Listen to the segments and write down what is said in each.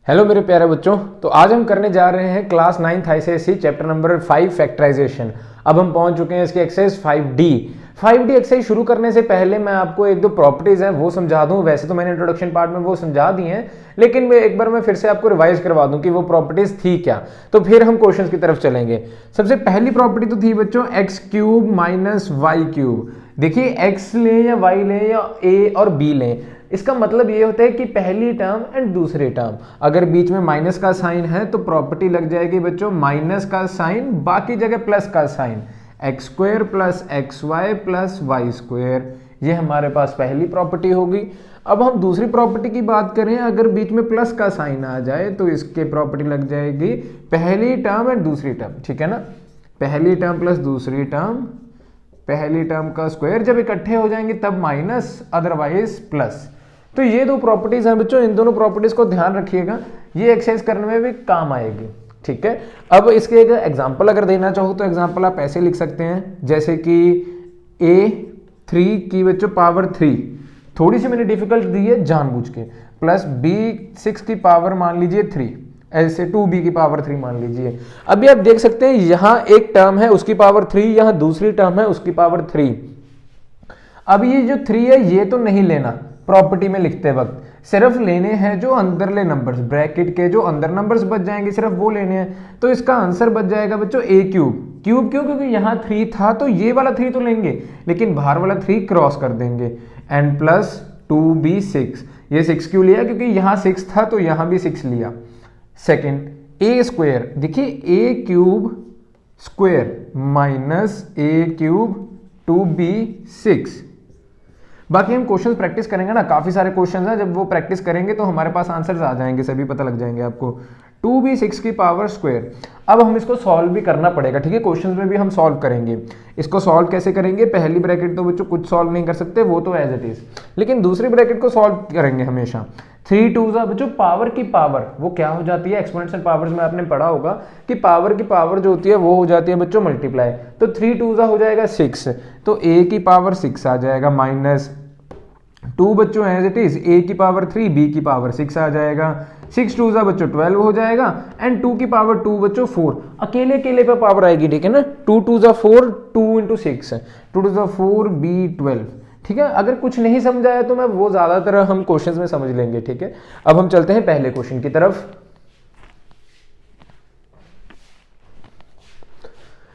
Hello मेरे प्यारे बच्चों। तो आज हम करने जा रहे हैं class 9th ICSE chapter number 5 factorisation. अब हम पहुंच चुके हैं इसके एक्सरसाइज 5D। 5D एक्सरसाइज शुरू करने से पहले मैं आपको एक दो प्रॉपर्टीज हैं वो समझा दूं। वैसे तो मैंने इंट्रोडक्शन पार्ट में वो समझा दी हैं, लेकिन मैं एक बार फिर से आपको रिवाइज करवा दूं कि वो प्रॉपर्टीज थी क्या, तो फिर हम क्वेश्चंस की तरफ चलेंगे। सबसे पहली प्रॉपर्टी तो थी बच्चों x cube minus y cube. देखिए एक्स लें या वाई लें या ए और बी लें, इसका मतलब ये होता है कि पहली टर्म एंड दूसरी टर्म, अगर बीच में माइनस का साइन है तो प्रॉपर्टी लग जाएगी बच्चों माइनस का साइन, बाकी जगह प्लस का sign, x square plus x y plus y square. ये हमारे पास पहली प्रॉपर्टी होगी। अब हम दूसरी प्रॉपर्टी की बात करें, अगर बीच में प्लस का साइन आ जाए तो इसके प्रॉपर्टी लग जाएगी पहली टर्म एंड दूसरी टर्म, ठीक है ना। पहली टर्म प्लस दूसरी टर्म, पहली टर्म का स्क्वायर जब इकट्ठे हो जाएंगे तब माइनस, अदरवाइज प्लस। तो ये दो प्रॉपर्टीज हैं बच्चों, इन दोनों प्रॉपर्टीज को ध्यान रखिएगा, ये एक्सरसाइज करने में भी काम आएगी, ठीक है। अब इसके एक एग्जांपल अगर देना चाहो तो एग्जांपल आप ऐसे लिख सकते हैं, जैसे कि a3 की बच्चों पावर 3, थोड़ी सी मैंने डिफिकल्ट दी है जानबूझ के, प्लस b6 की पावर मान लीजिए 3, ऐसे 2b की पावर 3 मान लीजिए। अभी आप देख सकते हैं यहां एक टर्म है उसकी पावर 3, यहां दूसरी टर्म है उसकी पावर 3। अब ये जो 3 है ये तो नहीं लेना प्रॉपर्टी में लिखते वक्त, सिर्फ लेने हैं जो अंदरले नंबर्स, ब्रैकेट के जो अंदर नंबर्स बच जाएंगे सिर्फ वो लेने हैं। तो इसका आंसर बच जाएगा बच्चों ए क्यूब। क्यूब क्यों? क्योंकि यहाँ 3 था तो ये वाला 3 तो लेंगे, लेकिन बाहर वाला 3 क्रॉस कर देंगे, एंड प्लस 2b6। ये 6 क्यों लिया? क्योंकि यहाँ 6 था तो यहाँ भी 6 लिया। सेकेंड ए स्क्वायर, देखिए ए क्यूब स्क्वायर माइनस ए क्यूब 2b6। बाकी हम क्वेश्चंस प्रैक्टिस करेंगे ना, काफी सारे क्वेश्चंस हैं, जब वो प्रैक्टिस करेंगे तो हमारे पास आंसर्स आ जाएंगे, सभी पता लग जाएंगे आपको। 2b6 की पावर स्क्वायर। अब हम इसको सॉल्व भी करना पड़ेगा, ठीक है, क्वेश्चंस में भी हम सॉल्व करेंगे। इसको सॉल्व कैसे करेंगे? पहली ब्रैकेट तो बच्चों कुछ सॉल्व नहीं कर सकते, वो तो एज इट इज, लेकिन दूसरी ब्रैकेट को सॉल्व करेंगे हमेशा। 3 2 बच्चों पावर की पावर वो क्या हो जाती है? एक्सपोनेंशियल पावर्स में आपने पढ़ा होगा कि पावर की पावर जो होती है वो हो जाती है बच्चों मल्टीप्लाई। तो 3 2 हो जाएगा 6, तो a की पावर 6 आ जाएगा, माइनस 2 बच्चों एज इट इज a की पावर 3, b की पावर 6 आ जाएगा। 6 2 बच्चों 12 हो जाएगा, एंड 2 की पावर 2 बच्चों 4, अकेले अकेले पे पावर आएगी, ठीक है ना। 2 2 4, 2 × 6, 2 2 4 b12, ठीक है। अगर कुछ नहीं समझाया तो मैं वो ज्यादातर हम क्वेश्चंस में समझ लेंगे, ठीक है। अब हम चलते हैं पहले क्वेश्चन की तरफ।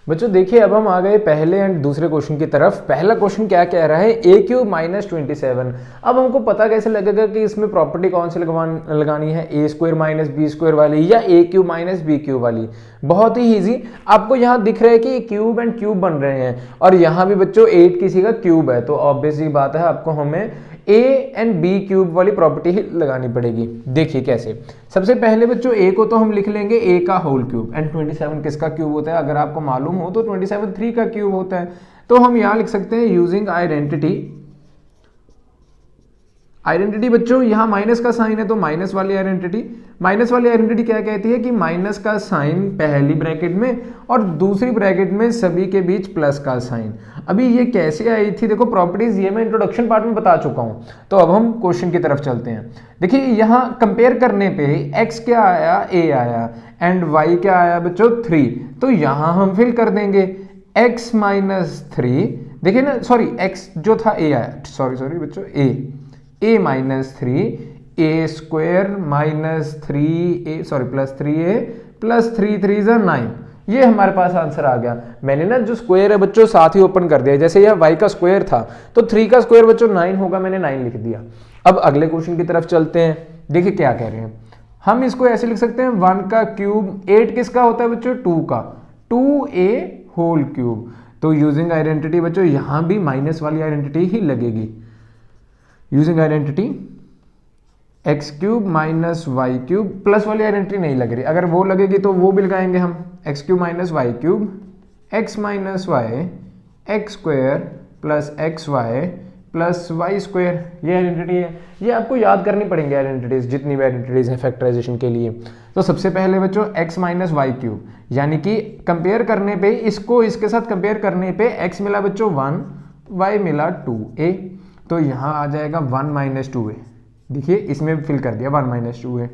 बच्चों देखिए अब हम आ गए पहले एंड दूसरे क्वेश्चन की तरफ। पहला क्वेश्चन क्या कह रहा है? ए क्यूब माइनस 27। अब हमको पता कैसे लगेगा कि इसमें प्रॉपर्टी कौन सी लगानी है, A square minus B square वाली या ए क्यूब माइनस बी क्यूब वाली? बहुत ही ईजी, आपको यहाँ दिख रहा है कि क्यूब एंड क्यूब बन रहे हैं, और यहाँ भी बच्चों 8 किसी का क्यूब है, तो ऑब्वियस ही बात है आपको हमें a एंड बी क्यूब वाली प्रॉपर्टी ही लगानी पड़ेगी। देखिए कैसे। सबसे पहले बच्चों a को तो हम लिख लेंगे a का होल क्यूब, एंड 27 किसका क्यूब होता है? अगर आपको मालूम हो तो 27 3 का क्यूब होता है। तो हम यहां लिख सकते हैं यूजिंग आइडेंटिटी। आइडेंटिटी बच्चों यहाँ माइनस का साइन है तो माइनस वाली आइडेंटिटी। माइनस वाली आइडेंटिटी क्या कहती है कि माइनस का साइन पहली ब्रैकेट में और दूसरी ब्रैकेट में सभी के बीच प्लस का साइन। अभी ये कैसे आई थी? देखो प्रॉपर्टीज ये मैं इंट्रोडक्शन पार्ट में बता चुका हूं, तो अब हम क्वेश्चन की तरफ चलते हैं। देखिए यहाँ कंपेयर करने पे x क्या आया? a आया, एंड y क्या आया बच्चों? 3। तो यहाँ हम फिल कर देंगे x माइनस 3, देखिए ना, सॉरी x जो था a आया, सॉरी बच्चों a minus 3, a square minus 3a, sorry plus 3a plus 3 3 9। ये हमारे पास आंसर आ गया। मैंने ना जो स्क्वायर है बच्चों साथ ही ओपन कर दिया, जैसे यह y का स्क्वायर था तो 3 का स्क्वायर बच्चों 9 होगा, मैंने 9 लिख दिया। अब अगले क्वेश्चन की तरफ चलते हैं। देखिए क्या कह रहे हैं, हम इसको ऐसे लिख सकते हैं 1 का क्यूब, 8 किसका होता है बच्चों? 2 का, 2a होल क्यूब। तो यूजिंग आइडेंटिटी बच्चों यहां भी माइनस वाली आइडेंटिटी ही लगेगी। Using identity x cube minus y cube, plus वाली आइडेंटिटी नहीं लग रही, अगर वो लगेगी तो वो भी लगाएंगे हम। X cube minus y cube, x minus y, x square plus x y plus y square, ये आइडेंटिटी है। ये आपको याद करनी पड़ेंगी आइडेंटिटीज, जितनी भी आइडेंटिटीज हैं फैक्टराइजेशन के लिए। तो सबसे पहले बच्चों एक्स माइनस वाई क्यूब, यानी कि कंपेयर करने पे इसको इसके साथ कंपेयर करने पे एक्स मिला बच्चों 1, वाई मिला 2a, तो यहाँ आ जाएगा 1 माइनस 2a। देखिए इसमें फिल कर दिया 1 माइनस 2a।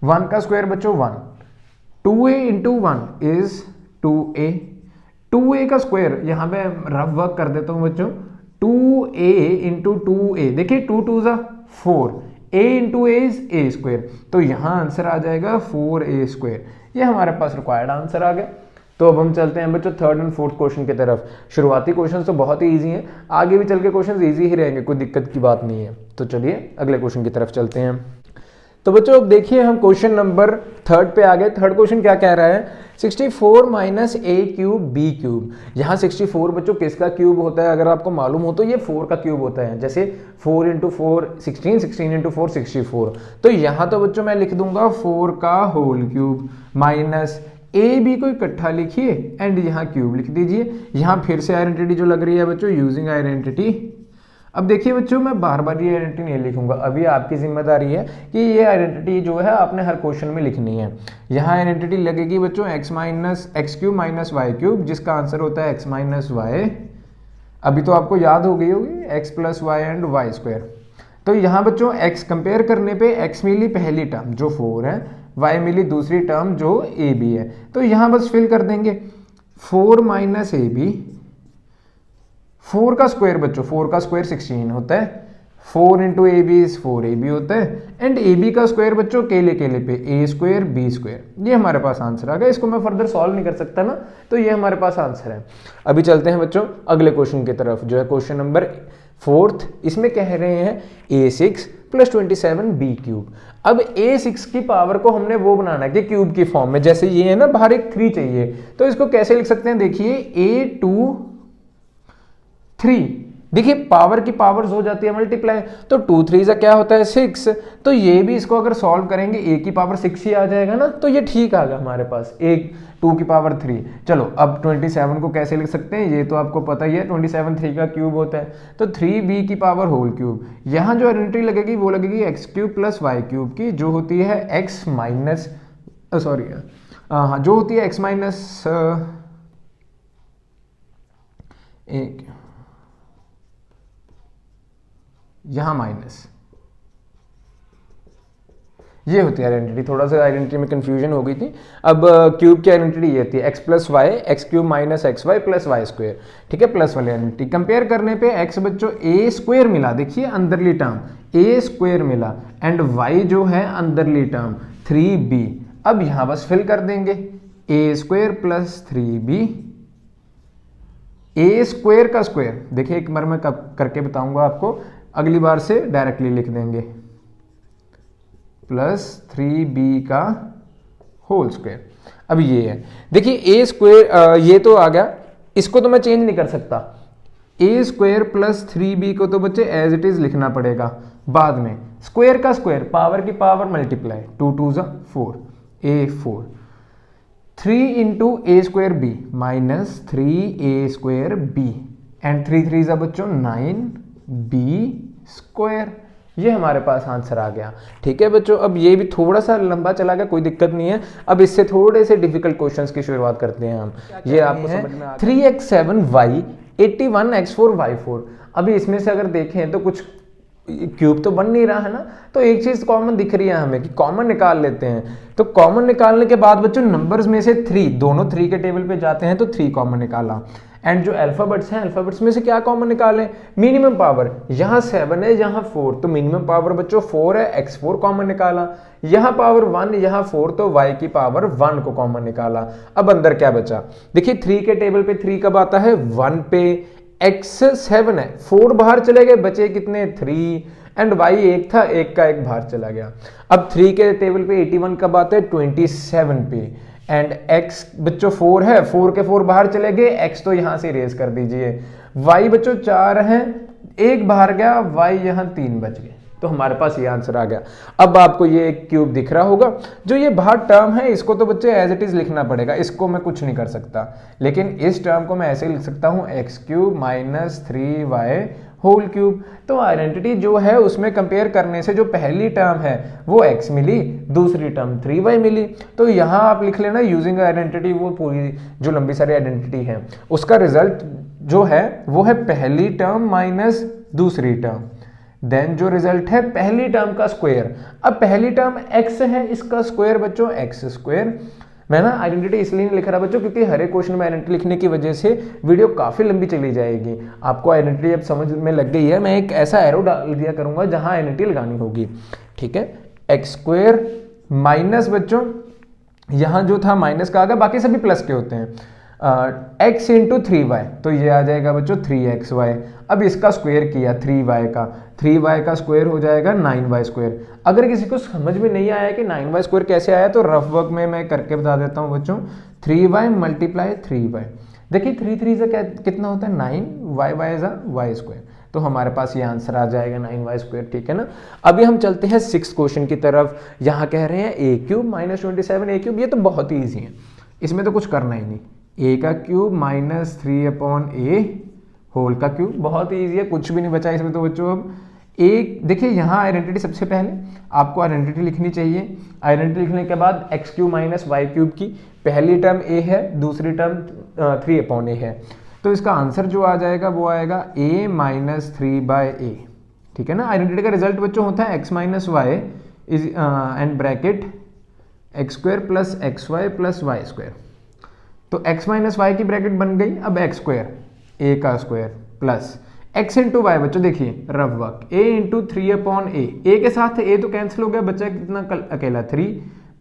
1 का स्क्वायर बच्चों 1, 2a into 1 is 2a, 2a का स्क्वायर यहाँ पे रफ वर्क कर देता हूँ बच्चों, 2a इंटू 2a, देखिए 2 2 ज़ा 4, a into A is a square, तो यहाँ आंसर आ जाएगा 4a स्क्वायर। ये हमारे पास रिक्वायर्ड आंसर आ गया। तो अब हम चलते हैं बच्चों थर्ड एंड फोर्थ क्वेश्चन की तरफ। शुरुआती क्वेश्चन तो बहुत ही इजी हैं, आगे भी चल के क्वेश्चन इजी ही रहेंगे, कोई दिक्कत की बात नहीं है। तो चलिए अगले क्वेश्चन की तरफ चलते हैं। तो बच्चों अब देखिए हम क्वेश्चन नंबर थर्ड पे आ गए। थर्ड क्वेश्चन क्या कह रहा है, 64 माइनस ए क्यूब बी क्यूब। यहाँ 64 बच्चों किसका क्यूब होता है, अगर आपको मालूम हो तो ये 4 का क्यूब होता है। जैसे 4 इंटू 4 16, 16 इंटू 4 64। तो यहाँ तो बच्चों मैं लिख दूंगा 4 का whole cube minus A B को इकट्ठा लिखिए एंड यहाँ क्यूब लिख दीजिए। यहाँ फिर से आइडेंटिटी जो लग रही है बच्चों, यूजिंग आइडेंटिटी। अब देखिए बच्चों मैं बार बार ये आइडेंटिटी नहीं लिखूंगा, अभी आपकी जिम्मेदारी है कि ये आइडेंटिटी जो है आपने हर क्वेश्चन में लिखनी है। यहाँ आइडेंटिटी लगेगी बच्चों x cube minus y cube, जिसका आंसर होता है x माइनस वाई। अभी तो आपको याद हो गई होगी x plus y and y square. तो यहाँ बच्चों x कंपेयर करने पे x मिली पहली टर्म जो 4 है, y मिली दूसरी टर्म जो ए बी है। तो यहाँ बस फिल कर देंगे 4 माइनस ए बी, 4 का स्क्वायर बच्चों 4 का स्क्वायर 16 होता है, 4 into A B is 4 A B होता है एंड ए बी का स्क्वायर बच्चों केले केले पे ए स्क्वायर बी स्क्वायर। ये हमारे पास आंसर आ गया। इसको मैं फर्दर सॉल्व नहीं कर सकता ना, तो ये हमारे पास आंसर है। अभी चलते हैं बच्चों अगले क्वेश्चन की तरफ जो है क्वेश्चन नंबर फोर्थ। इसमें कह रहे हैं a6 प्लस 27 बी क्यूब। अब a6 की पावर को हमने वो बनाना है कि क्यूब की फॉर्म में, जैसे ये है ना बाहर एक 3 चाहिए, तो इसको कैसे लिख सकते हैं, देखिए a2 3, देखिए पावर की पावर्स हो जाती है मल्टीप्लाई, तो 2 3 क्या होता है 6। तो ये भी इसको अगर सॉल्व करेंगे a की पावर 6 ही आ जाएगा ना, तो ये ठीक आ गया हमारे पास, 2 की पावर 3। चलो अब 27 को कैसे लिख सकते हैं, ये तो आपको पता ही है 27 3 का क्यूब होता है, तो 3b की पावर होल क्यूब। यहाँ जो आइडेंटिटी लगेगी वो लगेगी x cube plus y cube की, जो होती है x माइनस सॉरी हाँ जो होती है x माइनस एक, यहाँ माइनस, ये होती है आइडेंटिटी। थोड़ा सा आइडेंटिटी में कंफ्यूजन हो गई थी। अब क्यूब की आइडेंटिटी ये थी x plus y, x cube minus x y plus y square, ठीक है, प्लस वाली आइडेंटिटी। कंपेयर करने पे x बच्चों a स्क्वायर मिला, देखिए अंदरली टर्म a स्क्वायर मिला एंड y जो है अंदरली टर्म 3b। अब यहाँ बस फिल कर देंगे a square plus 3b, a square का स्क्वायर, देखिए एक बार मैं करके बताऊंगा आपको, अगली बार से डायरेक्टली लिख देंगे, प्लस 3b का होल स्क्वायर। अब ये है, देखिए a स्क्वायर ये तो आ गया, इसको तो मैं चेंज नहीं कर सकता। a स्क्वायर प्लस 3b को तो बच्चे एज इट इज लिखना पड़ेगा बाद में। स्क्वायर का स्क्वायर, पावर की पावर मल्टीप्लाई, 2 2 ज़ा 4 a4, 3 into A square B minus 3a square B and 3 3 ज़ा बच्चों 9b स्क्वायर। ये हमारे पास आंसर आ गया, ठीक है बच्चों। अब ये भी थोड़ा सा लंबा चला गया, कोई दिक्कत नहीं है। अब इससे थोड़े से डिफिकल्ट क्वेश्चंस की शुरुआत करते हैं हम। ये आपको समझ में आ गया, 3x7y 81x4y4। अभी इसमें से अगर देखें तो कुछ क्यूब तो बन नहीं रहा है ना, तो एक चीज कॉमन दिख रही है हमें कि कॉमन निकाल लेते हैं। तो कॉमन निकालने के बाद बच्चों नंबर्स में से 3, दोनों 3 के टेबल पे जाते हैं तो 3 कॉमन निकाला एंड जो अल्फाबेट्स हैं अल्फाबेट्स में से क्या कॉमन निकालें, मिनिमम पावर, यहाँ 7 है यहाँ 4, तो मिनिमम पावर बच्चों 4 है, x4 कॉमन निकाला, यहाँ पावर 1 यहाँ 4, तो y की पावर 1 को कॉमन निकाला। अब अंदर क्या बचा, देखिए 3 के टेबल पे 3 कब आता है 1 पे, x 7 है, 4 बाहर चले गए, बचे कितने 3 एंड y 1 था, 1 का 1 बाहर चला गया। अब 3 के टेबल पे 81 कब आता है 27 पे एंड x बच्चों 4 है, 4 के 4 बाहर चले गए, x तो यहां से इरेज कर दीजिए। y बच्चों 4 है, 1 बाहर गया, y यहां 3 बच गए, तो हमारे पास ये आंसर आ गया। अब आपको ये एक क्यूब दिख रहा होगा, जो ये बाहर टर्म है इसको तो बच्चे एज इट इज लिखना पड़ेगा, इसको मैं कुछ नहीं कर सकता, लेकिन इस टर्म को मैं ऐसे लिख सकता हूं x cube minus 3y whole cube. तो आइडेंटिटी जो है उसमें कंपेयर करने से जो पहली टर्म है वो x मिली, दूसरी टर्म 3y मिली, तो यहाँ आप लिख लेना यूजिंग आइडेंटिटी, वो पूरी जो लंबी सारी आइडेंटिटी है उसका रिजल्ट जो है वो है पहली टर्म माइनस दूसरी टर्म, देन जो रिजल्ट है पहली टर्म का स्क्वायर। अब पहली टर्म x है, इसका स्क्वायर बच्चों x स्क्वायर। मैं ना आइडेंटिटी इसलिए नहीं लिख रहा बच्चों क्योंकि हर एक क्वेश्चन में आइडेंटिटी लिखने की वजह से वीडियो काफ़ी लंबी चली जाएगी। आपको आइडेंटिटी अब समझ में लग गई है, मैं एक ऐसा एरो डाल दिया करूंगा जहां आइडेंटिटी लगानी होगी, ठीक है। एक्स स्क्वायर माइनस बच्चों यहाँ जो था माइनस का आ गया, बाकी सभी प्लस के होते हैं, x इंटू 3y, तो ये आ जाएगा बच्चों 3xy। अब इसका स्क्वायर किया 3y का, 3y का स्क्वायर हो जाएगा 9y स्क्वायर। अगर किसी को समझ में नहीं आया कि 9y स्क्वायर कैसे आया तो रफ वर्क में मैं करके बता देता हूँ बच्चों। 3y मल्टीप्लाई 3y, देखिए 3 3 से कितना होता है 9, y इज y स्क्वायर, तो हमारे पास ये आंसर आ जाएगा 9y स्क्वायर, ठीक है ना। अभी हम चलते हैं 6th क्वेश्चन की तरफ। यहाँ कह रहे हैं a cube minus 27 a cube, ये तो बहुत ही ईजी है, इसमें तो कुछ करना ही नहीं। a का क्यूब माइनस 3/a होल का क्यूब, बहुत ही ईजी है, कुछ भी नहीं बचा इसमें तो बच्चों। अब एक देखिए यहाँ आइडेंटिटी, सबसे पहले आपको आइडेंटिटी लिखनी चाहिए। आइडेंटिटी लिखने के बाद x cube minus y cube की पहली टर्म a है, दूसरी टर्म 3/a है, तो इसका आंसर जो आ जाएगा वो आएगा a माइनस 3/a, ठीक है ना। आइडेंटिटी का रिजल्ट बच्चों होता है x minus y is and bracket x square plus x y plus y square, तो x माइनस वाई की ब्रैकेट बन गई अब एक्स स्क्वायर a का square plus x into y, बच्चों देखिए rough work, a into 3/a, a के साथ a तो कैंसिल हो गया, बच्चा कितना अकेला 3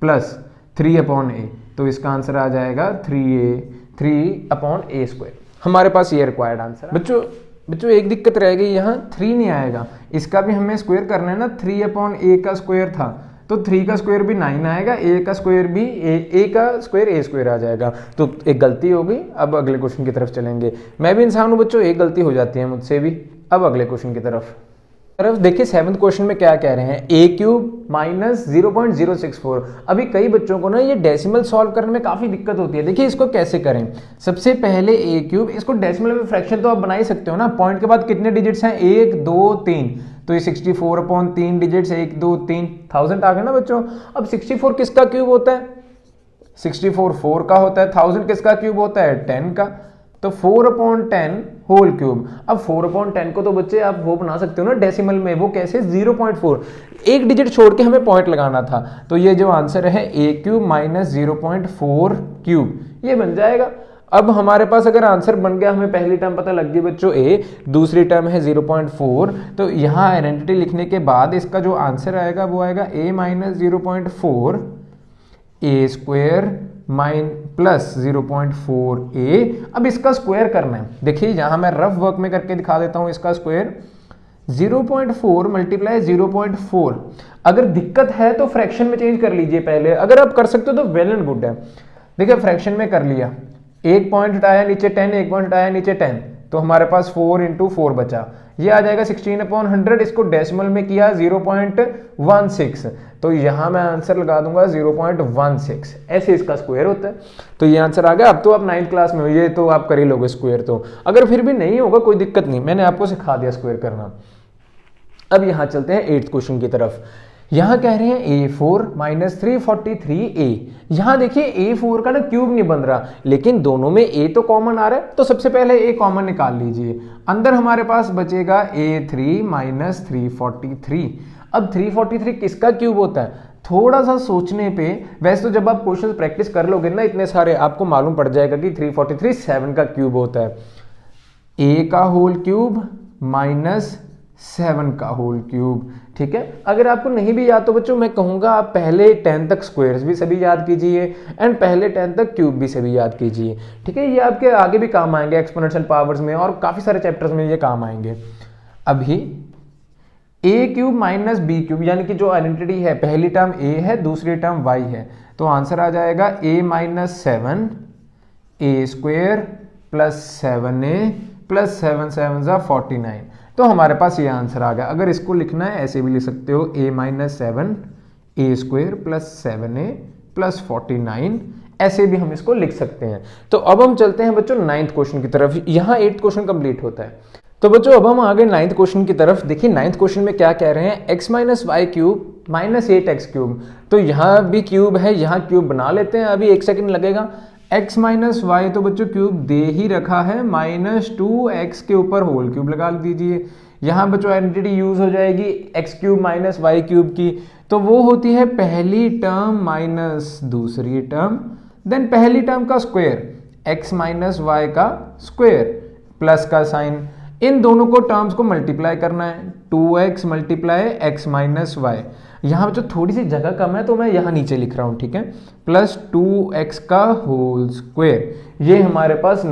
प्लस 3/a, तो इसका आंसर आ जाएगा 3/a स्क्वायर। हमारे पास ये रिक्वायर्ड आंसर है बच्चों। एक दिक्कत रह गई, यहाँ 3 नहीं आएगा, इसका भी हमें स्क्वायर करना है ना, 3/a का स्क्वायर था तो 3 का स्क्वायर भी 9 आएगा, a का स्क्वायर भी a का स्क्वायर a स्क्वायर आ जाएगा, तो एक गलती हो गई। अब अगले क्वेश्चन की तरफ चलेंगे। मैं भी इंसान हूँ बच्चों, एक गलती हो जाती है मुझसे भी। अब अगले क्वेश्चन की तरफ देखिए 7th क्वेश्चन में क्या कह रहे हैं, a क्यूब माइनस 0.064। अभी कई बच्चों को ना ये डेसिमल सॉल्व करने में काफी दिक्कत होती है। देखिए इसको कैसे करें, सबसे पहले a क्यूब, इसको डेसिमल में फ्रैक्शन तो आप बना ही सकते हो ना, पॉइंट के बाद कितने डिजिट्स हैं 1 2 3, तो ये 64/3 डिजिट्स 1 2 3 1000 आ गए ना बच्चों। अब 64 किसका क्यूब होता है, 64 4 का होता है, 1000 किसका क्यूब होता है 10 का, तो 4/10 होल क्यूब। अब 4/10 को तो बच्चे आप वो बना सकते हो ना डेसिमल में, वो कैसे 0.4, एक डिजिट छोड़ के हमें पॉइंट लगाना था, तो ये जो आंसर है a क्यूब माइनस 0.4 क्यूब, ये बन जाएगा। अब हमारे पास अगर आंसर बन गया, हमें पहली टर्म पता लग गई बच्चों a, दूसरी टर्म है 0.4, तो यहाँ आइडेंटिटी लिखने के बाद इसका जो आंसर आएगा वो आएगा a minus 0.4 a square mine plus 0.4a। अब इसका स्क्वायर करना है, देखिए यहाँ मैं रफ वर्क में करके दिखा देता हूँ। इसका स्क्वायर 0.4 मल्टीप्लाई 0.4, अगर दिक्कत है तो फ्रैक्शन में चेंज कर लीजिए पहले, अगर आप कर सकते हो तो वेल एंड गुड है। देखिए फ्रैक्शन में कर लिया, एक पॉइंट हटाया नीचे 10, एक पॉइंट हटाया नीचे 10, तो हमारे पास 4 इंटू 4 बचा, ये आ जाएगा 16/100। इसको डेसिमल में किया 0.16, तो यहाँ मैं आंसर लगा दूंगा 0.16, ऐसे इसका स्क्वायर होता है। तो ये आंसर आ गया। अब तो आप 9th क्लास में हो, ये तो आप कर ही लोगे स्क्वायर, तो अगर फिर भी नहीं होगा कोई दिक्कत नहीं, मैंने आपको सिखा दिया स्क्वायर करना। अब यहाँ चलते हैं 8th क्वेश्चन की तरफ। यहाँ कह रहे हैं a4 माइनस 343a। यहाँ देखिए a4 का ना क्यूब नहीं बन रहा, लेकिन दोनों में a तो कॉमन आ रहा है, तो सबसे पहले a कॉमन निकाल लीजिए। अंदर हमारे पास बचेगा a3 माइनस 343। अब 343 किसका क्यूब होता है, थोड़ा सा सोचने पे, वैसे तो जब आप क्वेश्चन प्रैक्टिस कर लोगे ना इतने सारे, आपको मालूम पड़ जाएगा कि 343 7 का क्यूब होता है। a का होल क्यूब माइनस 7 का होल क्यूब, ठीक है। अगर आपको नहीं भी याद तो बच्चों मैं कहूंगा आप पहले 10 तक स्क्वायर्स भी सभी याद कीजिए एंड पहले 10 तक क्यूब भी सभी याद कीजिए, ठीक है। ये आपके आगे भी काम आएंगे एक्सपोनेंशियल पावर्स में और काफी सारे चैप्टर्स में ये काम आएंगे। अभी a cube minus b cube, यानी कि जो आइडेंटिटी है पहली टर्म a है, दूसरी टर्म y है, तो आंसर आ जाएगा a minus 7 a square plus 7a plus 7 7 49, तो हमारे पास ये आंसर आ गया। अगर इसको लिखना है ऐसे भी लिख सकते हो, a minus 7 a square plus 7a plus 49, ऐसे भी हम इसको लिख सकते हैं। तो अब हम चलते हैं बच्चों 9th क्वेश्चन की तरफ। यहाँ 8th क्वेश्चन कंप्लीट होता है, तो बच्चों अब हम आ गए 9th क्वेश्चन की तरफ। देखिए 9th क्वेश्चन में क्या कह रहे हैं, x minus y cube minus 8x cube, तो यहाँ भी क्यूब है, यहाँ क्यूब बना लेते हैं, अभी 1 सेकंड लगेगा। x माइनस वाई तो बच्चों क्यूब दे ही रखा है, माइनस 2x के ऊपर होल क्यूब लगा दीजिए, यहाँ बच्चों आइडेंटिटी यूज हो जाएगी x cube minus y cube की, तो वो होती है पहली टर्म माइनस दूसरी टर्म, देन पहली टर्म का स्क्वायर x माइनस वाई का स्क्वायर प्लस का साइन, इन दोनों को टर्म्स को मल्टीप्लाई करना है, 2x multiply x minus Y. यहाँ जो थोड़ी सी जगह कम है तो मैं यहाँ नीचे लिख रहा हूँ, ठीक है, प्लस 2x का होल स्क्वायर। ये हमारे पास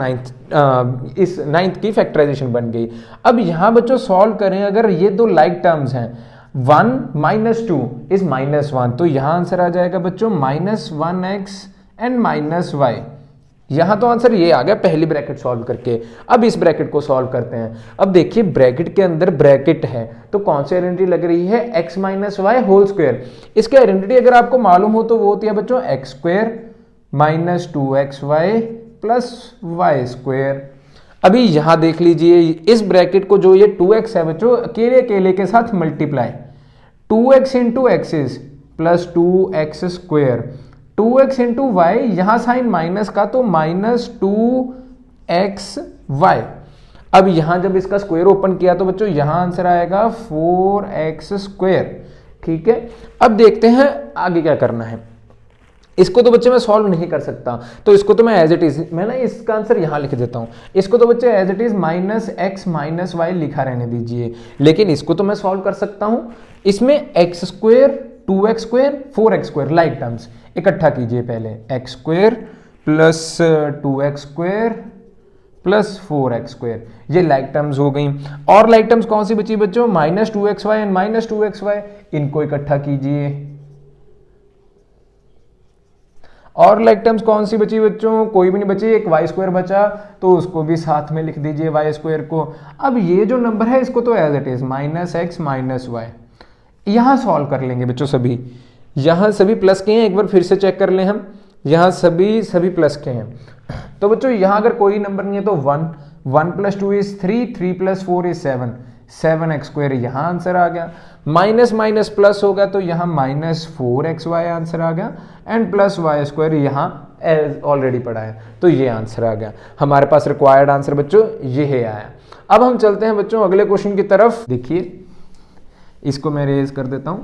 इस नाइन्थ की फैक्टराइजेशन बन गई। अब यहाँ बच्चों सॉल्व करें, अगर ये दो लाइक टर्म्स हैं 1 माइनस 2 इज माइनस 1, तो यहाँ आंसर आ जाएगा बच्चों minus 1x and minus y. यहां तो आंसर ये आ गया पहली ब्रैकेट सॉल्व करके। अब इस ब्रैकेट को सॉल्व करते हैं। अब देखिए ब्रैकेट के अंदर ब्रैकेट है तो कौन सी आइडेंटिटी लग रही है, x minus y whole square. इसकी आइडेंटिटी अगर आपको मालूम हो तो वो होती है बच्चों x square minus 2xy plus y square. अभी यहां देख लीजिए इस ब्रैकेट को, जो ये 2x है बच्चों, अकेले अकेले के साथ multiply, 2x into axis plus 2x square, 2x into y, यहां साइन माइनस का तो माइनस 2xy। अब यहां जब इसका स्क्वायर ओपन किया तो बच्चों यहां आंसर आएगा 4x स्क्वायर। ठीक है, अब देखते हैं आगे क्या करना है। इसको तो बच्चे मैं सॉल्व नहीं कर सकता, तो इसको तो मैं एज इट इज, मैं ना इसका आंसर यहां लिख देता हूं। इसको तो बच्चे as it is minus x minus y लिखा रहने दीजिए, लेकिन इसको तो मैं सॉल्व कर सकता हूं। इसमें x square 2x square 4x square like terms इकट्ठा कीजिए पहले, x square plus 2x square plus 4x square, ये लाइक टर्म्स हो गई। और लाइक टर्म्स कौन सी बची बच्चों, minus 2xy and minus 2xy, इनको इकट्ठा कीजिए। और लाइक टर्म्स कौन सी बची बच्चों, कोई भी नहीं बची, एक वाई स्क्वायर बचा तो उसको भी साथ में लिख दीजिए वाई स्क्वायर को। अब ये जो नंबर है इसको तो as it is minus x minus y, यहां सॉल्व कर लेंगे बच्चों। सभी यहां सभी प्लस के हैं, एक बार फिर से चेक कर लें हम, यहां सभी प्लस के हैं। तो बच्चों यहां अगर कोई नंबर नहीं है तो 1 plus 2 is 3, 3 plus 4 is 7x square, यहां आंसर आ गया। माइनस माइनस प्लस होगा तो यहां माइनस 4xy आंसर आ गया, एंड प्लस वाई स्क्वायर यहां ऑलरेडी पड़ा है, तो ये आंसर आ गया। हमारे पास रिक्वायर्ड आंसर बच्चों ये है आया। अब हम चलते हैं बच्चों अगले क्वेश्चन की तरफ। देखिए इसको मैं रेज कर देता हूं।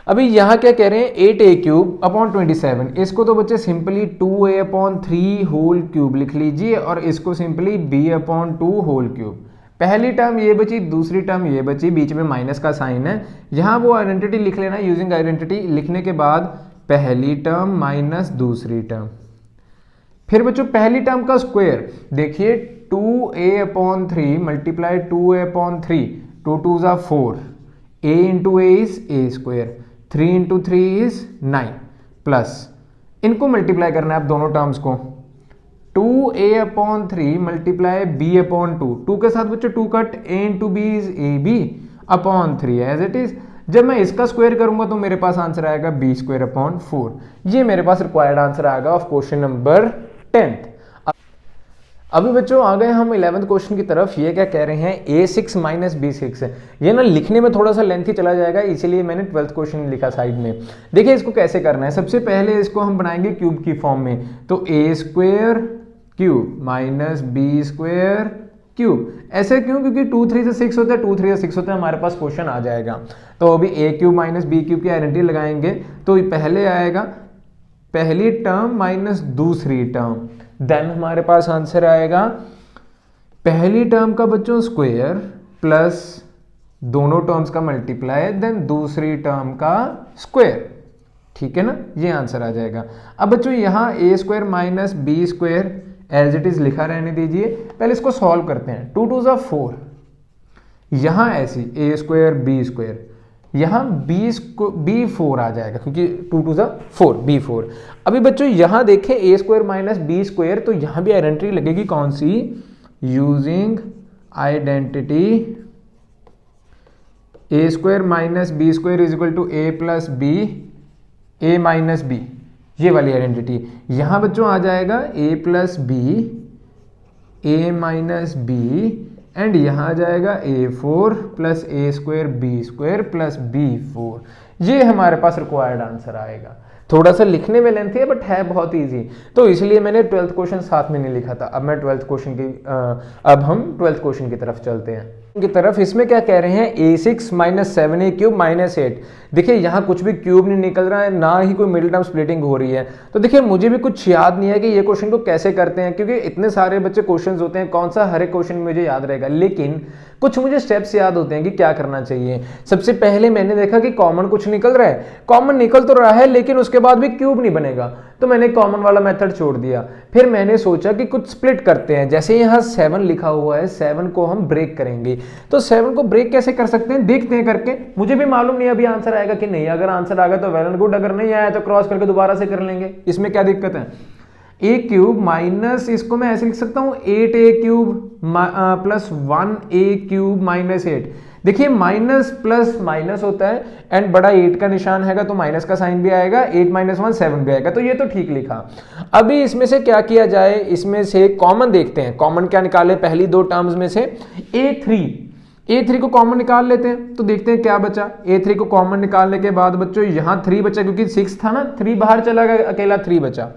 अभी यहां क्या कह रहे हैं, 8a क्यूब अपॉन 27, इसको तो बच्चे simply 2a upon 3 whole cube लिख लीजिए, और इसको simply b upon 2 whole cube. पहली टर्म ये बची, दूसरी टर्म ये बची, बीच में माइनस का साइन है, यहां वो आइडेंटिटी लिख लेना। यूजिंग आइडेंटिटी लिखने के बाद पहली टर्म माइनस दूसरी टर्म, फिर बच्चों पहली टर्म का स्क्वायर, देखिए 2a upon 3 multiply 2a upon 3, 2 2 ज़ा 4, a into A is a square, 3 into 3 is 9, plus इनको मल्टीप्लाई करना है आप दोनों टर्म्स को, 2a upon 3 multiply b upon 2, 2 के साथ बच्चों 2 cut, a into B is A B upon 3 as it is. जब मैं इसका स्क्वायर करूंगा तो मेरे पास आंसर आएगा b स्क्वायर अपॉन 4। ये मेरे पास रिक्वायर्ड आंसर आएगा ऑफ क्वेश्चन नंबर 10th। अभी बच्चों आ गए हम 11th क्वेश्चन की तरफ। ये क्या कह रहे हैं, a6 माइनस b6, ये ना लिखने में थोड़ा सा लेंथी चला जाएगा, इसीलिए मैंने 12th क्वेश्चन लिखा साइड में। देखिए इसको कैसे करना है, सबसे पहले इसको हम बनाएंगे क्यूब की फॉर्म में, तो a square cube minus B square cube. ऐसे क्यों, क्योंकि 2 3 से 6 होता है, 2 3 से 6 होता है, हमारे पास क्वेश्चन आ जाएगा। तो अभी a cube minus B cube की आइडेंटिटी लगाएंगे, तो पहले आएगा पहली टर्म माइनस दूसरी टर्म, देन हमारे पास आंसर आएगा पहली टर्म का बच्चों स्क्वायर प्लस दोनों टर्म्स का मल्टीप्लाई, देन दूसरी टर्म का स्क्वायर। ठीक है ना, ये आंसर आ जाएगा। अब बच्चों यहाँ a square minus B square as it is लिखा रहने दीजिए, पहले इसको सॉल्व करते हैं। 2 2 ज़ा 4, यहां ऐसी a स्क्वायर बी स्क्वायर, यहां b 4 आ जाएगा क्योंकि 2 2 ज़ा 4 b4। अभी बच्चों यहां देखें a square minus B square, तो यहां भी आइडेंटिटी लगेगी कौन सी, using identity a square minus B square is equal to a plus B a minus B, ये वाली आइडेंटिटी। यहां बच्चों आ जाएगा a plus B a minus B, and यहां आ जाएगा a4 plus a square B square plus b4। ये हमारे पास रिक्वायर्ड आंसर आएगा। थोड़ा सा लिखने में लेंथी है बट है बहुत इजी, तो इसलिए मैंने 12th क्वेश्चन साथ में नहीं लिखा था। अब मैं 12th क्वेश्चन की अब हम 12th क्वेश्चन की तरफ चलते हैं की तरफ। इसमें क्या कह रहे हैं, a6 minus 7a cube minus 8। देखिए यहाँ कुछ भी क्यूब नहीं निकल रहा है, ना ही कोई मिडिल टर्म स्प्लिटिंग हो रही है। तो देखिए मुझे भी कुछ याद नहीं है कि ये क्वेश्चन को कैसे करते हैं, क्योंकि इतने सारे बच्चे क्वेश्चंस होते हैं, कौन सा हर एक क्वेश्चन मुझे याद रहेगा, लेकिन कुछ मुझे स्टेप्स याद होते हैं कि क्या करना चाहिए। सबसे पहले मैंने देखा कि कॉमन कुछ निकल रहा है, कॉमन निकल तो रहा है लेकिन उसके बाद भी क्यूब नहीं बनेगा, तो मैंने कॉमन वाला मेथड छोड़ दिया। फिर मैंने सोचा कि कुछ स्प्लिट करते हैं, जैसे यहाँ 7 लिखा हुआ है, 7 को हम ब्रेक करेंगे। तो 7 को ब्रेक कैसे कर सकते हैं देखते हैं करके, मुझे भी मालूम नहीं अभी आंसर आएगा कि नहीं, अगर आंसर आ गया तो वेल एंड गुड, अगर नहीं आया तो क्रॉस करके दोबारा से कर लेंगे, इसमें क्या दिक्कत है। ए क्यूब माइनस, इसको मैं ऐसे लिख सकता हूं 8a cube plus 1a cube minus 8। देखिए माइनस प्लस माइनस होता है एंड बड़ा 8 का निशान हैगा तो माइनस का साइन भी आएगा, 8 माइनस 1 7 भी आएगा, तो ये तो ठीक लिखा। अभी इसमें से क्या किया जाए, इसमें से कॉमन देखते हैं, कॉमन क्या निकाले पहली दो टर्म्स में से, a3 को कॉमन निकाल लेते हैं, तो देखते हैं क्या बचा। a3 को कॉमन निकालने के बाद बच्चों यहाँ 3 बचा, क्योंकि 6 था ना, 3 बाहर चला गया, अकेला 3 बचा,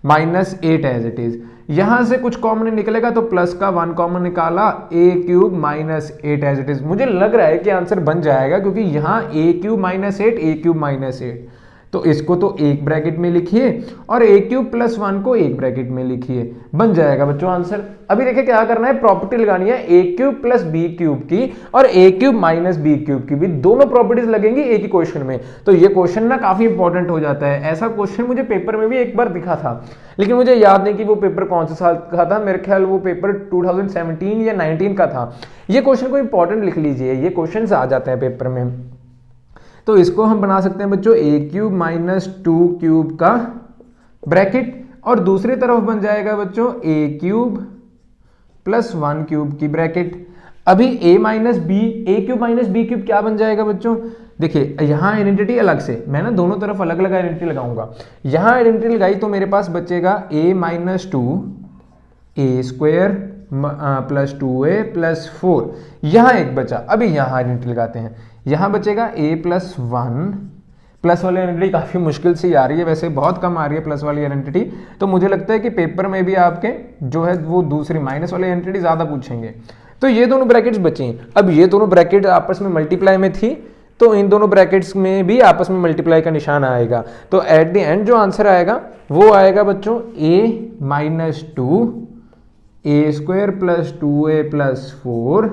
माइनस 8 एज इट इज। यहां से कुछ कॉमन निकलेगा तो प्लस का 1 कॉमन निकाला, a cube minus 8 as it is. मुझे लग रहा है कि आंसर बन जाएगा, क्योंकि यहाँ a cube minus 8, a cube minus 8, तो इसको तो एक ब्रैकेट में लिखिए और a क्यूब प्लस 1 को एक ब्रैकेट में लिखिए, बन जाएगा बच्चों आंसर। अभी देखिए क्या करना है, प्रॉपर्टी लगानी है a cube plus B cube की और a cube minus B cube की भी, दोनों प्रॉपर्टीज लगेंगी एक ही क्वेश्चन में। तो ये क्वेश्चन ना काफी इंपॉर्टेंट हो जाता है। ऐसा क्वेश्चन मुझे पेपर में भी एक बार दिखा था, लेकिन मुझे याद नहीं कि वो पेपर कौन से साल का था, मेरे ख्याल वो पेपर 2017 या 19 का था। ये क्वेश्चन को इंपॉर्टेंट लिख लीजिए, ये क्वेश्चन आ जाते हैं पेपर में। तो इसको हम बना सकते हैं बच्चों a क्यूब माइनस 2 क्यूब का ब्रैकेट, और दूसरी तरफ बन जाएगा बच्चों a क्यूब प्लस 1 क्यूब की ब्रैकेट। अभी a minus B, a cube minus B cube क्या बन जाएगा बच्चों, देखिए यहाँ आइडेंटिटी अलग से, मैं ना दोनों तरफ अलग अलग आइडेंटिटी लगाऊंगा। यहाँ आइडेंटिटी लगाई तो मेरे पास बचेगा a minus 2 a square plus 2a plus 4, यहाँ एक बचा। अभी यहाँ आइडेंटिटी लगाते हैं, यहाँ बचेगा a प्लस 1, प्लस वाली आइडेंटिटी काफ़ी मुश्किल से आ रही है, वैसे बहुत कम आ रही है प्लस वाली आइडेंटिटी, तो मुझे लगता है कि पेपर में भी आपके जो है वो दूसरी माइनस वाली आइडेंटिटी ज़्यादा पूछेंगे। तो ये दोनों ब्रैकेट्स बची। अब ये दोनों ब्रैकेट आपस में मल्टीप्लाई में थी, तो इन दोनों ब्रैकेट्स में भी आपस में मल्टीप्लाई का निशान आएगा। तो एट द एंड जो आंसर आएगा वो आएगा बच्चों a minus 2 a square plus 2a plus 4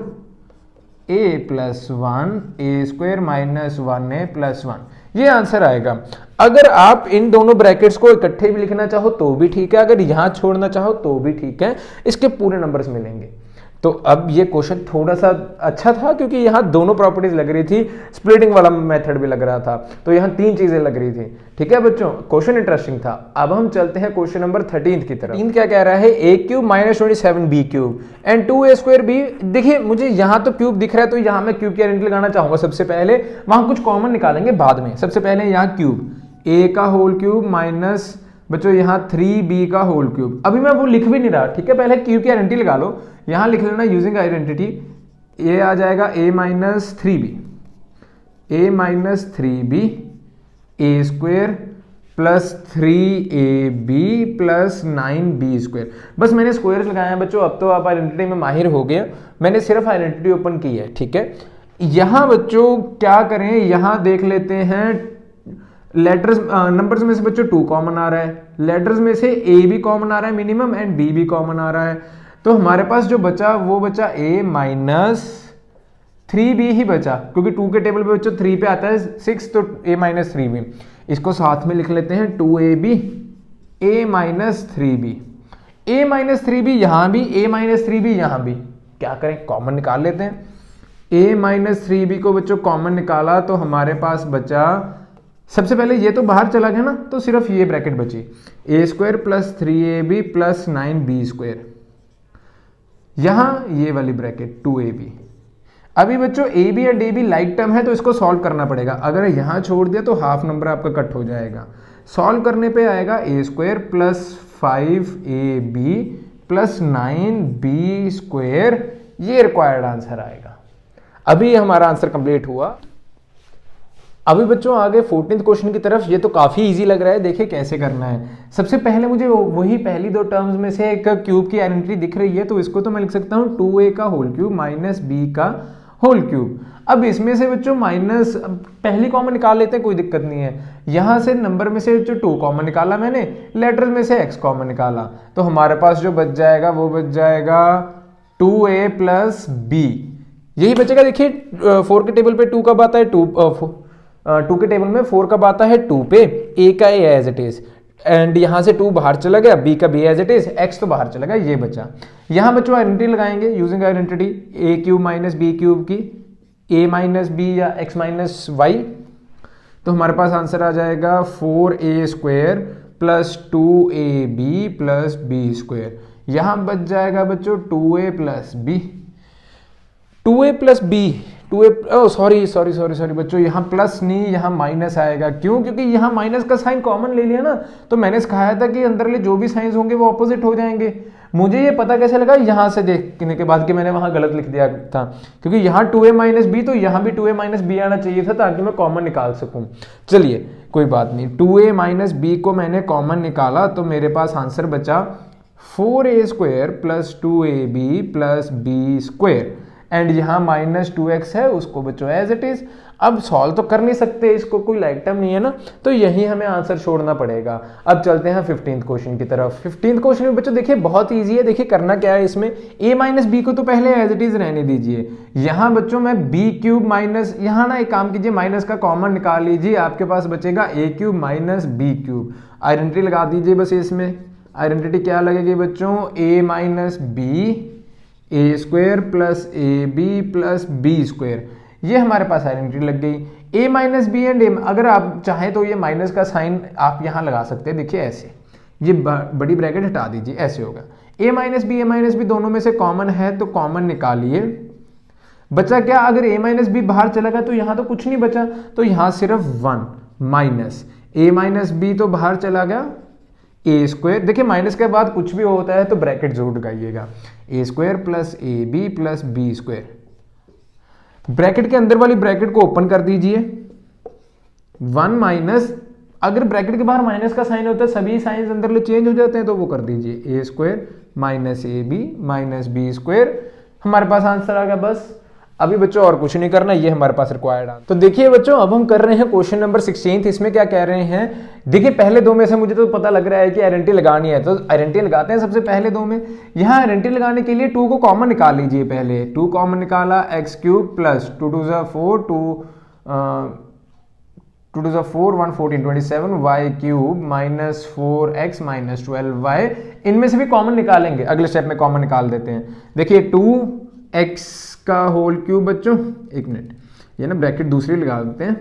a plus 1 a square minus 1a plus 1, ये आंसर आएगा। अगर आप इन दोनों ब्रैकेट्स को इकट्ठे भी लिखना चाहो तो भी ठीक है, अगर यहां छोड़ना चाहो तो भी ठीक है, इसके पूरे नंबर्स मिलेंगे। तो अब ये क्वेश्चन थोड़ा सा अच्छा था क्योंकि यहाँ दोनों प्रॉपर्टीज लग रही थी, स्प्लिटिंग वाला मेथड भी लग रहा था, तो यहाँ 3 चीजें लग रही थी। ठीक है बच्चों, क्वेश्चन इंटरेस्टिंग था। अब हम चलते हैं क्वेश्चन नंबर 13 की तरफ। 3 क्या कह रहा है, a cube minus 27 b cube and 2a square b। देखिए मुझे यहाँ तो क्यूब दिख रहा है, तो यहाँ मैं क्यूब की आइडेंटिटी लगाना चाहूंगा सबसे पहले, वहां कुछ कॉमन निकालेंगे बाद में। सबसे पहले यहाँ क्यूब a का होल क्यूब माइनस बच्चों यहाँ 3b का होल क्यूब। अभी मैं वो लिख भी नहीं रहा, ठीक है, पहले क्यूब की आइडेंटिटी लगा लो, यहाँ लिख लेना यूजिंग आइडेंटिटी, ये आ जाएगा a minus 3b, a minus 3b a square plus 3ab plus 9b square. बस मैंने स्क्वायर लगाया है बच्चों, अब तो आप आइडेंटिटी में माहिर हो गए, मैंने सिर्फ आइडेंटिटी ओपन की है। ठीक है, यहाँ बच्चों क्या करें, यहाँ देख लेते हैं लेटर्स नंबर्स में से बच्चों 2 कॉमन आ रहा है, लेटर्स में से a भी कॉमन आ रहा है मिनिमम एंड b भी कॉमन आ रहा है, तो हमारे पास जो बचा वो बचा a माइनस 3b ही बचा, क्योंकि 2 के टेबल पे बच्चों 3 पे आता है 6, तो a माइनस 3b, इसको साथ में लिख लेते हैं 2ab a minus 3b, a minus 3b यहाँ भी, a माइनस 3b यहाँ भी, क्या करें कॉमन निकाल लेते हैं। a माइनस 3b को बच्चों कॉमन निकाला तो हमारे पास बचा, सबसे पहले ये तो बाहर चला गया ना, तो सिर्फ ये ब्रैकेट बची, a square plus 3ab plus 9b square, यहां ये वाली ब्रैकेट 2ab। अभी बच्चों ab and ab like term है तो इसको सॉल्व करना पड़ेगा, अगर यहां छोड़ दिया तो हाफ नंबर आपका कट हो जाएगा। सॉल्व करने पे आएगा a square plus 5ab plus 9b square, ये रिक्वायर्ड आंसर आएगा। अभी हमारा आंसर कंप्लीट हुआ। अभी बच्चों आगे 14th क्वेश्चन की तरफ। ये तो काफ़ी इजी लग रहा है, देखिए कैसे करना है। सबसे पहले मुझे वही पहली दो टर्म्स में से एक क्यूब की आइडेंटिटी दिख रही है, तो इसको तो मैं लिख सकता हूँ 2a का होल क्यूब माइनस b का होल क्यूब। अब इसमें से बच्चों माइनस पहली कॉमन निकाल लेते हैं, कोई दिक्कत नहीं है। यहाँ से नंबर में से जो 2 कॉमन निकाला मैंने, लेटर्स में से x कॉमन निकाला, तो हमारे पास जो बच जाएगा वो बच जाएगा 2a प्लस b। यही बचेगा। देखिए 4 के टेबल पे 2 कब आता है, 2 के टेबल में 4 कब आता है 2 पे, a का a as it is, and यहां से 2 बाहर चला गया, b का b as it is, x तो बाहर चला गया, ये बचा। यहां बच्चों आइडेंटिटी लगाएंगे using identity a cube minus b cube की, a माइनस b या x माइनस y, तो हमारे पास आंसर आ जाएगा 4a square plus 2ab plus b square. यहां बच जाएगा बच्चों 2a plus b, 2a plus b, 2a sorry बच्चों, यहाँ प्लस नहीं यहाँ माइनस आएगा। क्यों? क्योंकि यहाँ माइनस का साइन कॉमन ले लिया ना, तो मैंने सिखाया था कि अंदरले जो भी साइंस होंगे वो ऑपोजिट हो जाएंगे। मुझे ये पता कैसे लगा, यहाँ से देखने के बाद कि मैंने वहाँ गलत लिख दिया था, क्योंकि यहाँ 2a माइनस बी, तो यहाँ भी 2a माइनस बी आना चाहिए था ताकि मैं कॉमन निकाल सकूँ। चलिए कोई बात नहीं, 2a माइनस बी को मैंने कॉमन निकाला, तो मेरे पास आंसर बचा 4a square plus 2ab plus b square, and यहाँ माइनस 2x है, उसको बच्चों एज इट इज। अब सॉल्व तो कर नहीं सकते, इसको कोई लाइक टर्म नहीं है ना, तो यही हमें आंसर छोड़ना पड़ेगा। अब चलते हैं 15th क्वेश्चन की तरफ। 15th क्वेश्चन में बच्चों देखिए बहुत इजी है। देखिए करना क्या है इसमें, a माइनस बी को तो पहले एज इट इज रहने दीजिए। यहाँ बच्चों मैं b क्यूब माइनस, यहाँ ना एक काम कीजिए, माइनस का कॉमन निकाल लीजिए, आपके पास बचेगा a cube minus b cube. Identity लगा दीजिए बस इसमें। आइडेंटिटी क्या लगेगी बच्चों, a minus B A square plus A B plus B square, ये हमारे पास आइडेंटिटी लग गई। a minus B and m, अगर आप चाहें तो ये माइनस का साइन आप यहाँ लगा सकते हैं, देखिए ऐसे, ये बड़ी ब्रैकेट हटा दीजिए, ऐसे होगा। a माइनस बी दोनों में से कॉमन है, तो कॉमन निकालिए। बचा क्या, अगर a माइनस बी बाहर चला गया तो यहाँ तो कुछ नहीं बचा, तो यहाँ सिर्फ 1 माइनस a माइनस बी तो बाहर चला गया, ए स्क्वायर, देखिए माइनस के बाद कुछ भी होता है तो ब्रैकेट जरूर लगाइएगा, A square plus A B plus B square. Bracket के अंदर वाली ब्रैकेट को ओपन कर दीजिए, 1 माइनस, अगर ब्रैकेट के बाहर माइनस का साइन होता है, सभी साइंस अंदर चेंज हो जाते हैं, तो वो कर दीजिए, A square minus A B minus B square. हमारे पास आंसर आ गया। बस अभी बच्चों और कुछ नहीं करना, ये हमारे पास रिक्वायर्ड आंसर। तो देखिए बच्चों अब हम कर रहे हैं क्वेश्चन नंबर 16। इसमें क्या कह रहे हैं, देखिए पहले दो में से मुझे तो पता लग रहा है कि आइडेंटिटी लगानी है, तो आइडेंटिटी लगाते हैं सबसे पहले दो में। यहाँ आइडेंटिटी लगाने के लिए 2 को कॉमन निकाल लीजिए पहले। 2 कॉमन निकाला, एक्स क्यूब प्लस 2 2 ज़ा 4, 2 2 ज़ा 4 1 14 27 Y cube minus 4x minus 12y, इनमें से भी कॉमन निकालेंगे, अगले स्टेप में कॉमन निकाल देते हैं। देखिए 2x का होल क्यूब बच्चों, एक मिनट, ये ना ब्रैकेट दूसरी लगा देते हैं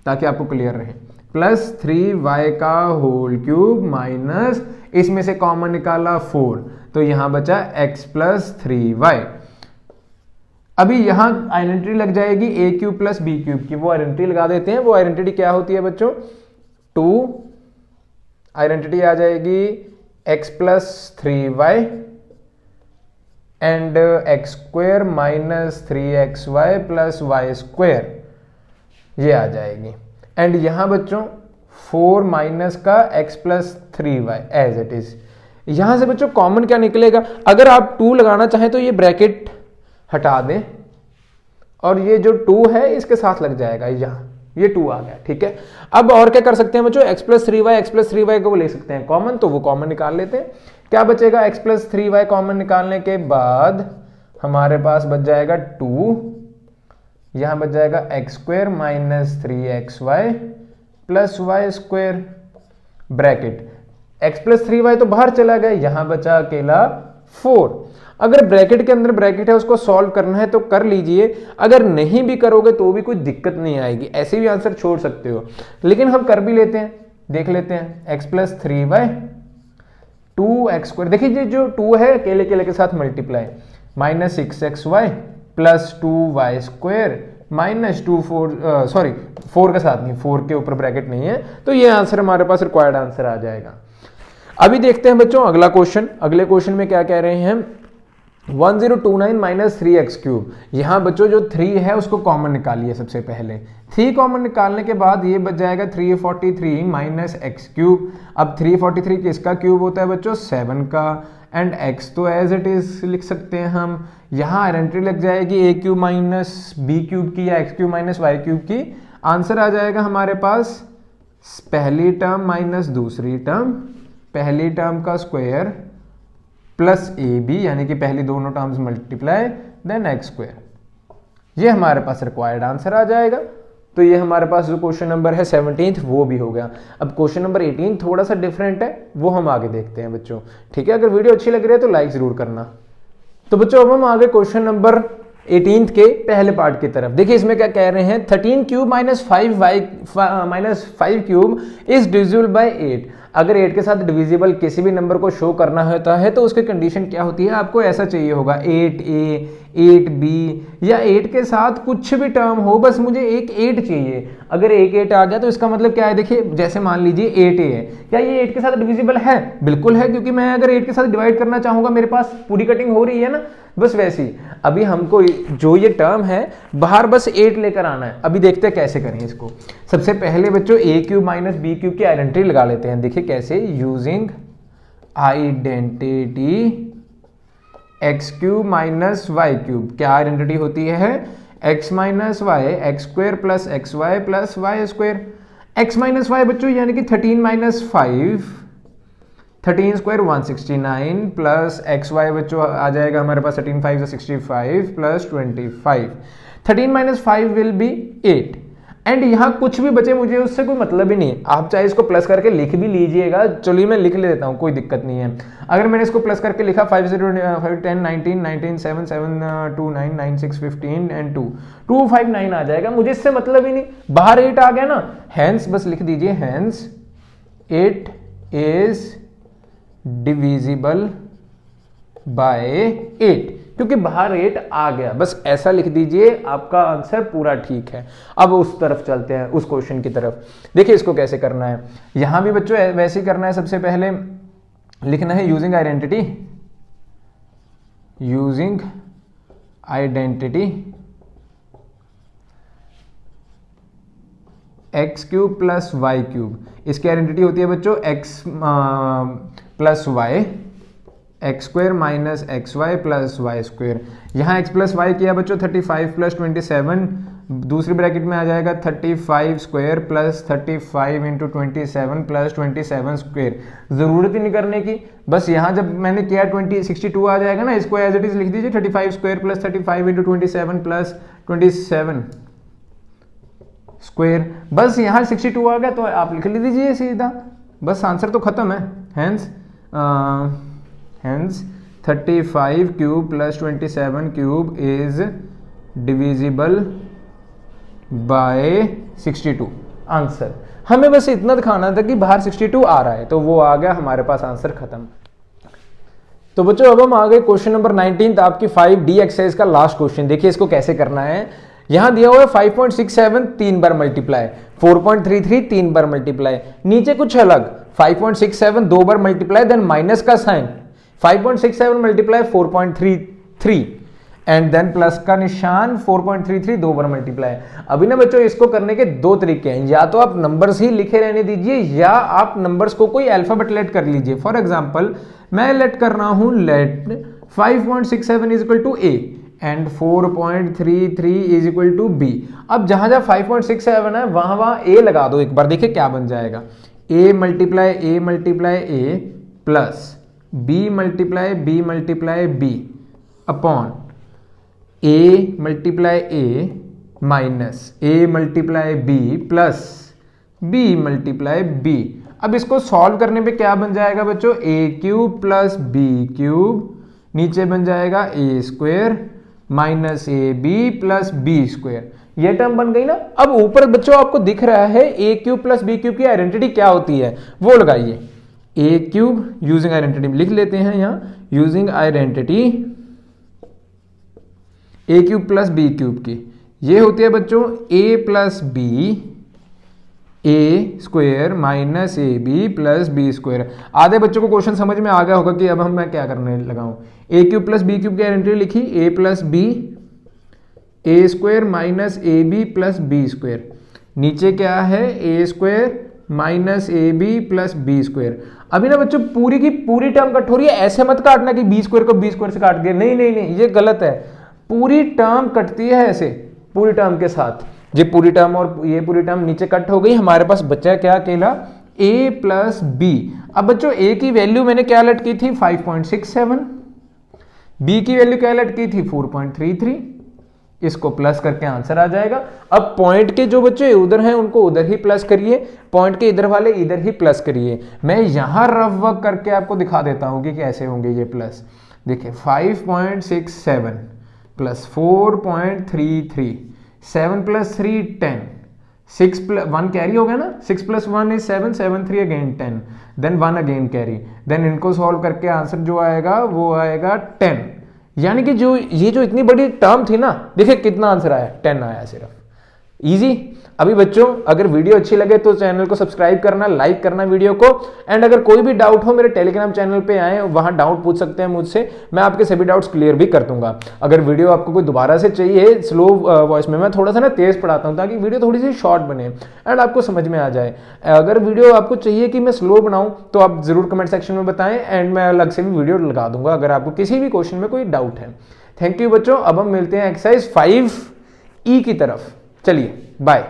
ताकि आपको क्लियर रहे, प्लस 3y का होल क्यूब माइनस, इसमें से कॉमन निकाला 4, तो यहां बचा x प्लस 3y। अभी यहां आइडेंटिटी लग जाएगी a cube plus b cube की, वो आइडेंटिटी लगा देते हैं। वो आइडेंटिटी क्या होती है बच्चों, 2 आइडेंटिटी आ जाएगी x plus 3y and x square minus 3xy plus y square, ये आ जाएगी। एंड यहां बच्चों 4 माइनस का x plus 3y as it is. यहां से बच्चों कॉमन क्या निकलेगा, अगर आप 2 लगाना चाहें तो ये ब्रैकेट हटा दें और ये जो 2 है इसके साथ लग जाएगा, यहाँ ये 2 आ गया, ठीक है। अब और क्या कर सकते हैं बच्चों, x प्लस 3y को ले सकते हैं कॉमन, तो वो कॉमन निकाल लेते हैं। क्या बचेगा, x प्लस 3y कॉमन निकालने के बाद हमारे पास बच जाएगा 2, यहां बच जाएगा x square minus 3xy plus y square, bracket x plus 3y तो बाहर चला गया, यहां बचा अकेला 4। अगर ब्रैकेट के अंदर ब्रैकेट है उसको सॉल्व करना है तो कर लीजिए, अगर नहीं भी करोगे तो भी कोई दिक्कत नहीं आएगी, ऐसे भी आंसर छोड़ सकते हो, लेकिन हम कर भी लेते हैं, देख लेते हैं। x plus 3y 2x square, देखिए जो 2 है अकेले अकेले के साथ multiply, minus 6xy plus 2y square minus 4 के साथ नहीं, 4 के ऊपर ब्रैकेट नहीं है, तो ये आंसर हमारे पास रिक्वायर्ड आंसर आ जाएगा। अभी देखते हैं बच्चों अगला क्वेश्चन। अगले क्वेश्चन में क्या कह रहे हैं, 1029 माइनस 3x क्यूब। यहाँ बच्चों जो 3 है उसको कॉमन निकालिए सबसे पहले। 3 कॉमन निकालने के बाद ये बच जाएगा 343 माइनस एक्स क्यूब। अब 343 किसका क्यूब होता है बच्चों? 7 का। एंड x तो एज इट इज लिख सकते हैं हम। यहाँ आइडेंटिटी लग जाएगी a cube minus B cube की या x cube minus y cube की। आंसर आ जाएगा हमारे पास पहली टर्म माइनस दूसरी टर्म, पहली टर्म का स्क्वायर प्लस ए बी, यानी कि पहली दोनों terms multiply then x square. ये हमारे पास रिक्वायर्ड आंसर आ जाएगा। तो ये हमारे पास जो क्वेश्चन नंबर है 17th वो भी हो गया। अब क्वेश्चन नंबर 18 थोड़ा सा डिफरेंट है, वो हम आगे देखते हैं बच्चों। ठीक है, अगर वीडियो अच्छी लग रही है तो लाइक जरूर करना। तो बच्चों अब हम आगे क्वेश्चन नंबर 18th के पहले पार्ट की तरफ। देखिए इसमें क्या कह रहे हैं, 13 cube minus 5 cube is divisible by 8। अगर 8 के साथ डिविजिबल किसी भी नंबर को शो करना होता है तो उसकी कंडीशन क्या होती है? आपको ऐसा चाहिए होगा 8a, 8b या 8 के साथ कुछ भी टर्म हो, बस मुझे एक 8 चाहिए। अगर एक 8 आ गया तो इसका मतलब क्या है? देखिए जैसे मान लीजिए 8a है, क्या ये 8 के साथ डिविजिबल है? बिल्कुल है, क्योंकि मैं अगर 8 के साथ डिवाइड करना चाहूंगा मेरे पास पूरी कटिंग हो रही है ना। बस वैसी अभी हमको जो ये टर्म है बाहर बस 8 लेकर आना है। अभी देखते हैं कैसे करें इसको। सबसे पहले बच्चों a cube minus B cube की आइडेंटिटी लगा लेते हैं। देखिए कैसे, using identity x cube minus y cube. क्या आइडेंटिटी होती है? X minus y x square plus x y plus y square. X minus y बच्चों यानी कि 13 minus 5, 13 square 169 plus x y बच्चों आ जाएगा हमारे पास 13 5 65 plus 25। 13 minus 5 will be 8। And यहाँ कुछ भी बचे मुझे उससे कोई मतलब ही नहीं। आप चाहे इसको प्लस करके लिख भी लीजिएगा, चलिए मैं लिख लेता हूँ, कोई दिक्कत नहीं है। अगर मैंने इसको प्लस करके लिखा 5 0 5 10 19 19 7 7 2 9 9 6 15 एंड 2 2 5 9 आ जाएगा, मुझे इससे मतलब ही नहीं। बाहर 8 आ गया ना, हैंस बस लिख दीजिए, हैंस 8 इज डिविजिबल बाय 8, क्योंकि बाहर 8 आ गया। बस ऐसा लिख दीजिए, आपका आंसर पूरा ठीक है। अब उस तरफ चलते हैं, उस क्वेश्चन की तरफ। देखिए इसको कैसे करना है। यहां भी बच्चों वैसे ही करना है। सबसे पहले लिखना है using identity, using identity x cube plus y cube. इसकी आइडेंटिटी होती है बच्चों x plus y x square minus x y plus y square. यहाँ एक्स प्लस वाई किया बच्चों 35 प्लस 27, दूसरी ब्रैकेट में आ जाएगा 35 square plus 35 into 27 plus 27 square. जरूरत ही नहीं करने की, बस यहाँ जब मैंने किया 62 आ जाएगा ना, इसको एज इट इज लिख दीजिए 35 square plus 35 into 27 plus 27 square. बस यहाँ 62 आ गया तो आप लिख लीजिए सीधा, बस आंसर तो खत्म है। Hence 35 cube plus 27 cube is divisible by 62। Answer हमें बस इतना दिखाना था कि बाहर 62 आ रहा है, तो वो आ गया, हमारे पास आंसर खत्म। तो बच्चों अब हम आ गए क्वेश्चन नंबर 19, आपकी 5D एक्सरसाइज का लास्ट क्वेश्चन। देखिए इसको कैसे करना है। यहां दिया हुआ है 5.67 3 बार मल्टीप्लाई, 4.33 3 बार मल्टीप्लाई, नीचे कुछ अलग 5.67 2 बार मल्टीप्लाई देन माइनस का sign, 5.67 multiply 4.33 and then plus का निशान 4.33 2 बार मल्टीप्लाई। अभी ना बच्चों इसको करने के दो तरीके हैं, या तो आप नंबर्स ही लिखे रहने दीजिए या आप नंबर्स को कोई अल्फाबेट लेट कर लीजिए। फॉर एग्जांपल मैं लेट कर रहा हूं, let 5.67 is equal to A and 4.33 is equal to B. अब जहां जहां 5.67 है वहां वहां ए लगा दो एक बार, देखिए क्या बन जाएगा। A multiply A plus B multiply B upon A multiply A minus A multiply B plus B multiply B. अब इसको सॉल्व करने पे क्या बन जाएगा बच्चों, A cube plus B cube, नीचे बन जाएगा A square minus A B plus B square. ये टर्म बन गई ना। अब ऊपर बच्चों आपको दिख रहा है ए क्यूब प्लस बी क्यूब की आइडेंटिटी क्या होती है वो लगाइए। ए क्यूब यूजिंग आइडेंटिटी लिख लेते हैं यहाँ, using identity A cube plus B cube की, ये होती है बच्चों A plus B A square minus A B plus B square. आधे बच्चों को क्वेश्चन समझ में आ गया होगा कि अब मैं क्या करने लगा हूं। A cube plus B cube की एंट्री लिखी, A plus B A square minus A B plus B square. नीचे क्या है, A square minus A B plus B square. अभी ना बच्चों पूरी की पूरी टर्म कट हो रही है, ऐसे मत काटना कि बी स्क्वायर को बी स्क्वायर से काट दिया, नहीं नहीं नहीं, ये गलत है। पूरी टर्म कटती है ऐसे, पूरी टर्म के साथ। ये पूरी टर्म और ये पूरी टर्म नीचे कट हो गई, हमारे पास बचा क्या अकेला, a प्लस बी। अब बच्चों a की वैल्यू मैंने क्या लेट की थी 5.67, b की वैल्यू क्या लेट की थी 4.33, इसको प्लस करके आंसर आ जाएगा। अब पॉइंट के जो बच्चे उधर हैं उनको उधर ही प्लस करिए, पॉइंट के इधर वाले इधर ही प्लस करिए। मैं यहां रफ वर्क करके आपको दिखा देता हूं कि कैसे होंगे ये प्लस। देखिए 5.67 प्लस 4.33, 7 प्लस 3 10, 6 प्लस 1 कैरी हो गया ना, 6 plus 1 is 7, 7 3 again 10, then 1 again carry, then इनको सॉल्व करके आंसर जो आएगा वो आएगा 10। यानी कि जो ये जो इतनी बड़ी टर्म थी ना, देखिए कितना आंसर आया, 10 आया सिर्फ। इजी। अभी बच्चों अगर वीडियो अच्छी लगे तो चैनल को सब्सक्राइब करना, लाइक करना वीडियो को, एंड अगर कोई भी डाउट हो मेरे टेलीग्राम चैनल पे आए, वहां डाउट पूछ सकते हैं मुझसे, मैं आपके सभी डाउट्स क्लियर भी कर दूंगा। अगर वीडियो आपको कोई दोबारा से चाहिए स्लो वॉइस में, मैं थोड़ा सा ना तेज पढ़ाता हूं ताकि वीडियो थोड़ी सी शॉर्ट बने एंड आपको समझ में आ जाए। अगर वीडियो आपको चाहिए कि मैं स्लो बनाऊं तो आप जरूर कमेंट सेक्शन में बताएं, एंड मैं अलग से भी वीडियो लगा दूंगा अगर आपको किसी भी क्वेश्चन में कोई डाउट है। थैंक यू बच्चों। अब हम मिलते हैं एक्सरसाइज 5E की तरफ। चलिए बाय।